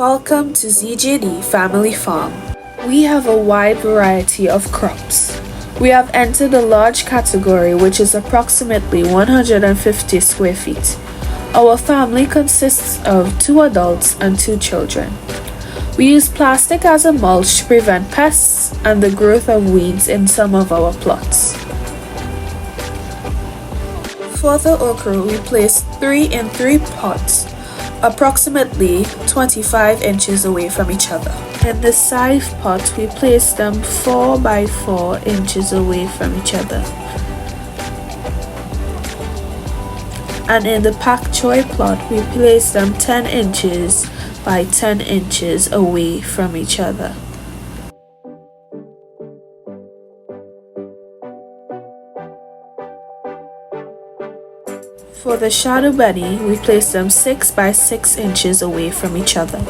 Welcome to ZJD Family Farm. We have a wide variety of crops. We have entered a large category which is approximately 150 square feet. Our family consists of 2 adults and 2 children. We use plastic as a mulch to prevent pests and the growth of weeds in some of our plots. For the okra, we place 3 in 3 pots, approximately 25 inches away from each other. In the side pot, we place them 4 by 4 inches away from each other. And in the pak choy plot, we place them 10 inches by 10 inches away from each other. For the shadow bunny, we place them 6 by 6 inches away from each other.